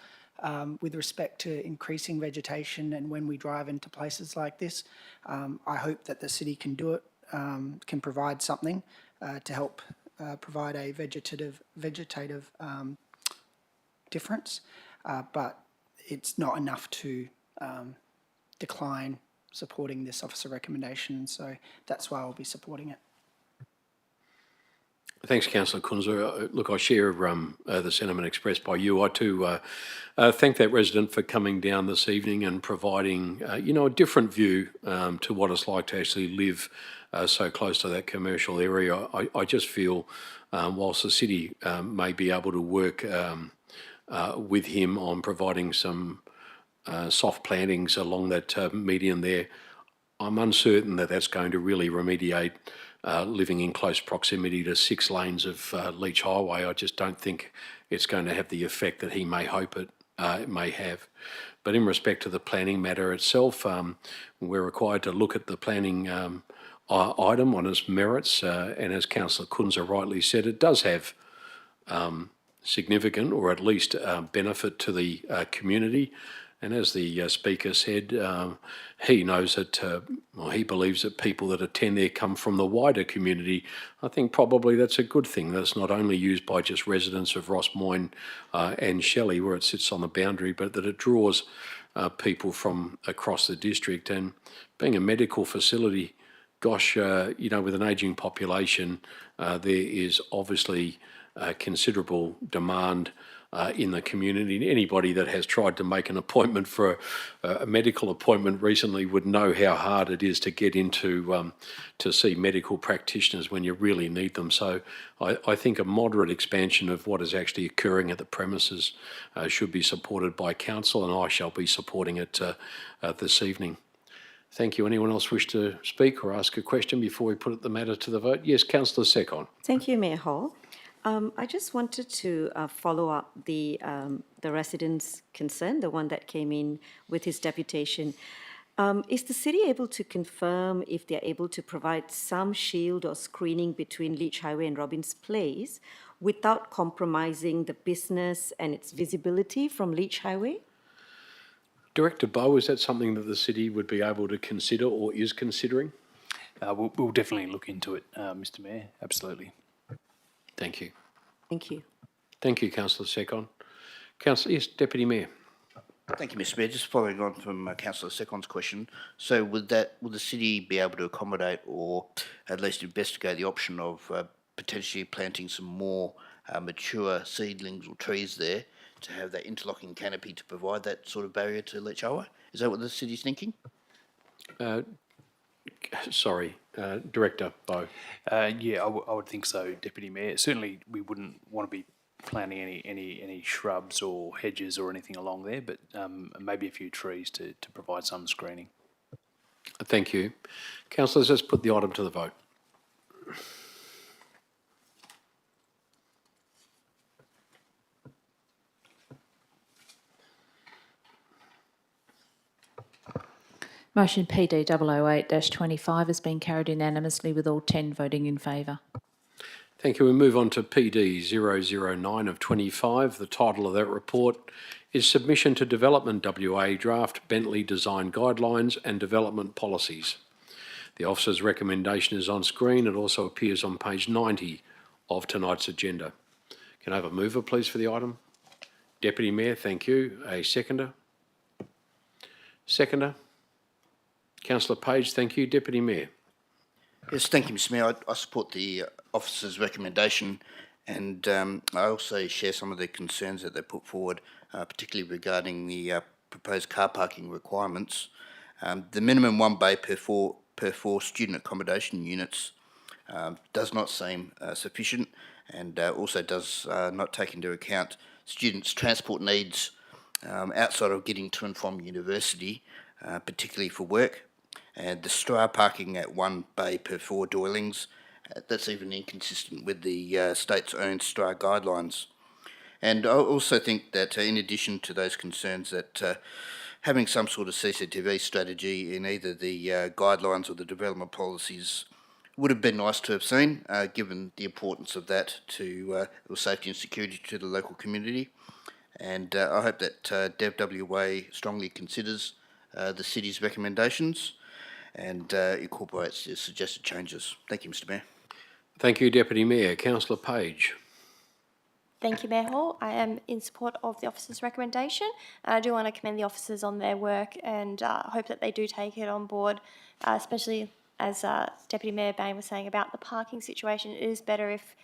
With respect to increasing vegetation and when we drive into places like this, I hope that the city can do it, can provide something to help provide a vegetative difference, but it's not enough to decline supporting this officer recommendation, so that's why I'll be supporting it. Thanks, Councillor Kunza. Look, I share the sentiment expressed by you. I too thank that resident for coming down this evening and providing, a different view to what it's like to actually live so close to that commercial area. I just feel, whilst the city may be able to work with him on providing some soft plantings along that median there, I'm uncertain that that's going to really remediate living in close proximity to 6 lanes of Leach Highway. I just don't think it's going to have the effect that he may hope it may have. But in respect to the planning matter itself, we're required to look at the planning item on its merits, and as Councillor Kunza rightly said, it does have significant or at least benefit to the community. And as the speaker said, he knows that, he believes that people that attend there come from the wider community. I think probably that's a good thing. That's not only used by just residents of Ross Moyne and Shelley, where it sits on the boundary, but that it draws people from across the district. And being a medical facility, gosh, with an ageing population, there is obviously considerable demand in the community. Anybody that has tried to make an appointment for a medical appointment recently would know how hard it is to get into to see medical practitioners when you really need them. So I think a moderate expansion of what is actually occurring at the premises should be supported by council, and I shall be supporting it this evening. Thank you. Anyone else wish to speak or ask a question before we put the matter to the vote? Yes, Councillor Sekhon. Thank you, Mayor Hall. I just wanted to follow up the resident's concern, the one that came in with his deputation. Is the city able to confirm if they're able to provide some shield or screening between Leach Highway and Robbins Place without compromising the business and its visibility from Leach Highway? Director Bowe, is that something that the city would be able to consider or is considering? We'll definitely look into it, Mr Mayor, absolutely. Thank you. Thank you. Thank you, Councillor Sekhon. Councillor, yes, Deputy Mayor. Thank you, Mr Mayor. Just following on from Councillor Sekhon's question, so would the city be able to accommodate or at least investigate the option of potentially planting some more mature seedlings or trees there to have that interlocking canopy to provide that sort of barrier to Leach Highway? Is that what the city's thinking? Sorry, Director Bowe. Yeah, I would think so, Deputy Mayor. Certainly we wouldn't want to be planting any shrubs or hedges or anything along there, but maybe a few trees to provide some screening. Thank you. Councillors, let's put the item to the vote. Motion PD 008-25 has been carried unanimously with all 10 voting in favour. Thank you. We move on to PD 009 of 25. The title of that report is Submission to DevelopmentWA Draft Bentley Design Guidelines and Development Policies. The officer's recommendation is on screen. It also appears on page 90 of tonight's agenda. Can I have a mover, please, for the item? Deputy Mayor, thank you. A seconder? Seconder? Councillor Page, thank you. Deputy Mayor. Yes, thank you, Mr Mayor. I support the officer's recommendation, and I also share some of the concerns that they put forward, particularly regarding the proposed car parking requirements. The minimum 1 bay per four student accommodation units does not seem sufficient, and also does not take into account students' transport needs outside of getting to and from university, particularly for work. And the STRA parking at 1 bay per 4 dwellings, that's even inconsistent with the state's own STRA guidelines. And I also think that in addition to those concerns, that having some sort of CCTV strategy in either the guidelines or the development policies would have been nice to have seen, given the importance of that to safety and security to the local community. And I hope that DevWA strongly considers the city's recommendations and incorporates the suggested changes. Thank you, Mr Mayor. Thank you, Deputy Mayor. Councillor Page. Thank you, Mayor Hall. I am in support of the officer's recommendation. I do want to commend the officers on their work and hope that they do take it on board, especially as Deputy Mayor Bain was saying about the parking situation. It is better if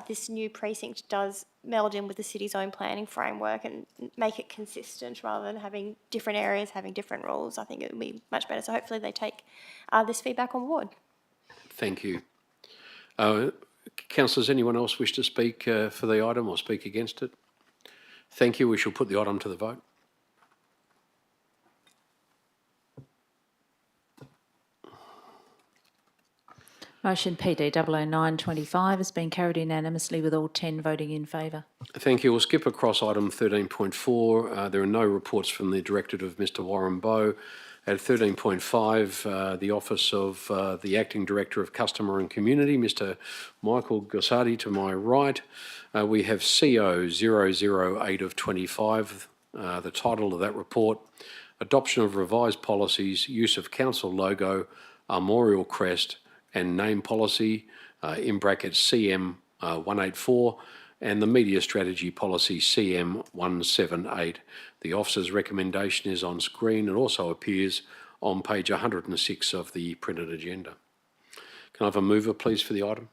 this new precinct does meld in with the city's own planning framework and make it consistent rather than having different areas having different rules. I think it would be much better. So hopefully they take this feedback on board. Thank you. Councillors, anyone else wish to speak for the item or speak against it? Thank you. We shall put the item to the vote. Motion PD 009-25 has been carried unanimously with all 10 voting in favour. Thank you. We'll skip across item 13.4. There are no reports from the Directorate of Mr Warren Bowe. At 13.5, the Office of the Acting Director of Customer and Community, Mr Michael Gossardi, to my right. We have CO 008 of 25. The title of that report, Adoption of Revised Policies, Use of Council Logo, Armorial Crest, and Name Policy, in brackets CM 184, and the Media Strategy Policy CM 178. The officer's recommendation is on screen. It also appears on page 106 of the printed agenda. Can I have a mover, please, for the item?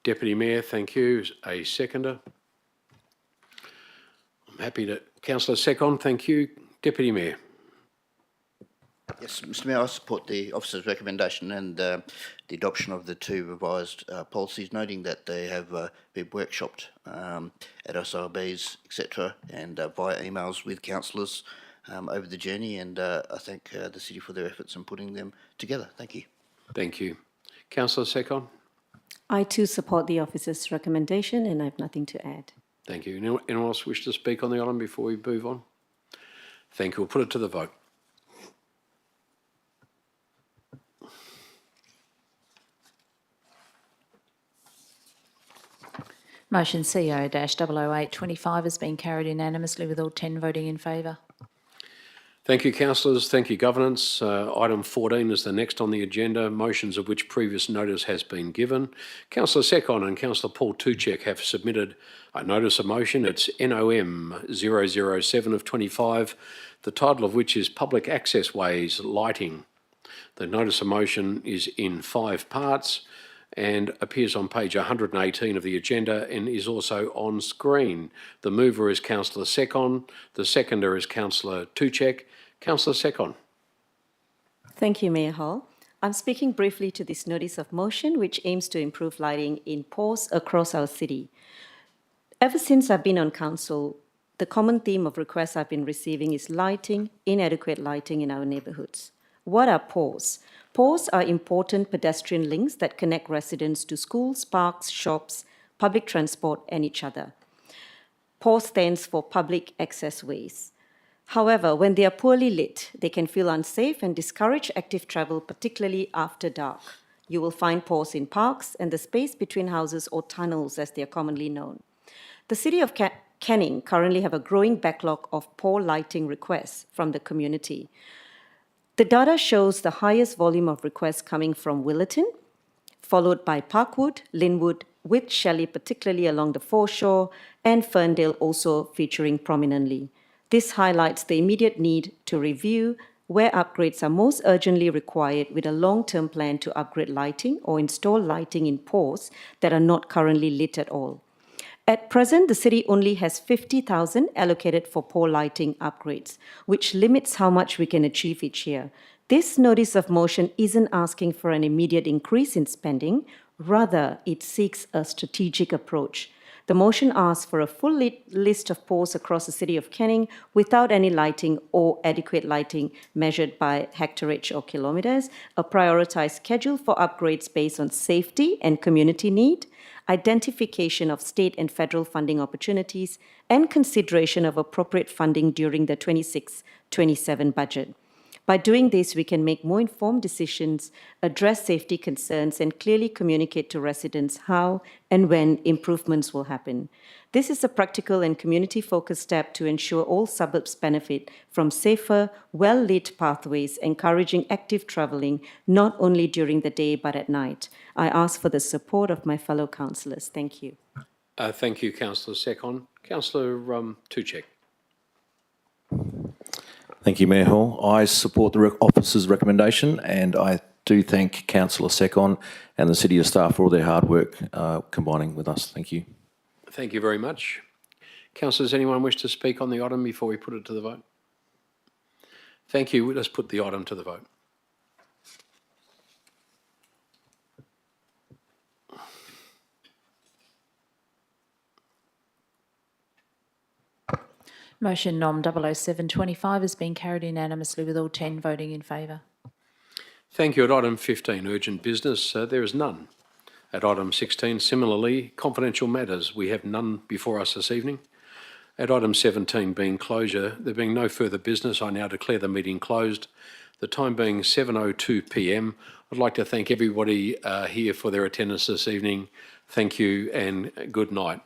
Deputy Mayor, thank you. A seconder? I'm happy to... Councillor Sekhon, thank you. Deputy Mayor. Yes, Mr Mayor, I support the officer's recommendation and the adoption of the 2 revised policies, noting that they have been workshopped at SRBs, etc., and via emails with councillors over the journey, and I thank the city for their efforts in putting them together. Thank you. Thank you. Councillor Sekhon? I too support the officer's recommendation and I have nothing to add. Thank you. Anyone else wish to speak on the item before we move on? Thank you. We'll put it to the vote. Motion CO-008-25 has been carried unanimously with all 10 voting in favour. Thank you, councillors. Thank you, governance. Item 14 is the next on the agenda, motions of which previous notice has been given. Councillor Sekhon and Councillor Paul Tuchek have submitted a notice of motion. It's NOM 007 of 25, the title of which is Public Access Ways Lighting. The notice of motion is in 5 parts and appears on page 118 of the agenda and is also on screen. The mover is Councillor Sekhon. The seconder is Councillor Tuchek. Councillor Sekhon. Thank you, Mayor Hall. I'm speaking briefly to this notice of motion, which aims to improve lighting in PAWs across our city. Ever since I've been on council, the common theme of requests I've been receiving is lighting, inadequate lighting in our neighbourhoods. What are PAWs? PAWs are important pedestrian links that connect residents to schools, parks, shops, public transport, and each other. PAWs stands for Public Access Ways. However, when they are poorly lit, they can feel unsafe and discourage active travel, particularly after dark. You will find PAWs in parks and the space between houses, or tunnels as they are commonly known. The City of Canning currently have a growing backlog of PAW lighting requests from the community. The data shows the highest volume of requests coming from Willetton, followed by Parkwood, Linwood, with Shelley particularly along the foreshore, and Ferndale also featuring prominently. This highlights the immediate need to review where upgrades are most urgently required, with a long-term plan to upgrade lighting or install lighting in PAWs that are not currently lit at all. At present, the city only has 50,000 allocated for PAW lighting upgrades, which limits how much we can achieve each year. This notice of motion isn't asking for an immediate increase in spending, rather it seeks a strategic approach. The motion asks for a full list of PAWs across the City of Canning without any lighting or adequate lighting measured by hectareage or kilometres, a prioritised schedule for upgrades based on safety and community need, identification of state and federal funding opportunities, and consideration of appropriate funding during the 26-27 budget. By doing this, we can make more informed decisions, address safety concerns, and clearly communicate to residents how and when improvements will happen. This is a practical and community-focused step to ensure all suburbs benefit from safer, well-lit pathways, encouraging active travelling not only during the day but at night. I ask for the support of my fellow councillors. Thank you. Thank you, Councillor Sekhon. Councillor Tuchek. Thank you, Mayor Hall. I support the officer's recommendation, and I do thank Councillor Sekhon and the City staff for all their hard work combining with us. Thank you. Thank you very much. Councillors, anyone wish to speak on the item before we put it to the vote? Thank you. Let's put the item to the vote. Motion NOM 00725 has been carried unanimously with all 10 voting in favour. Thank you. At item 15, urgent business, there is none. At item 16, similarly, confidential matters, we have none before us this evening. At item 17, being closure, there being no further business, I now declare the meeting closed. The time being 7:02 p.m. I'd like to thank everybody here for their attendance this evening. Thank you and good night.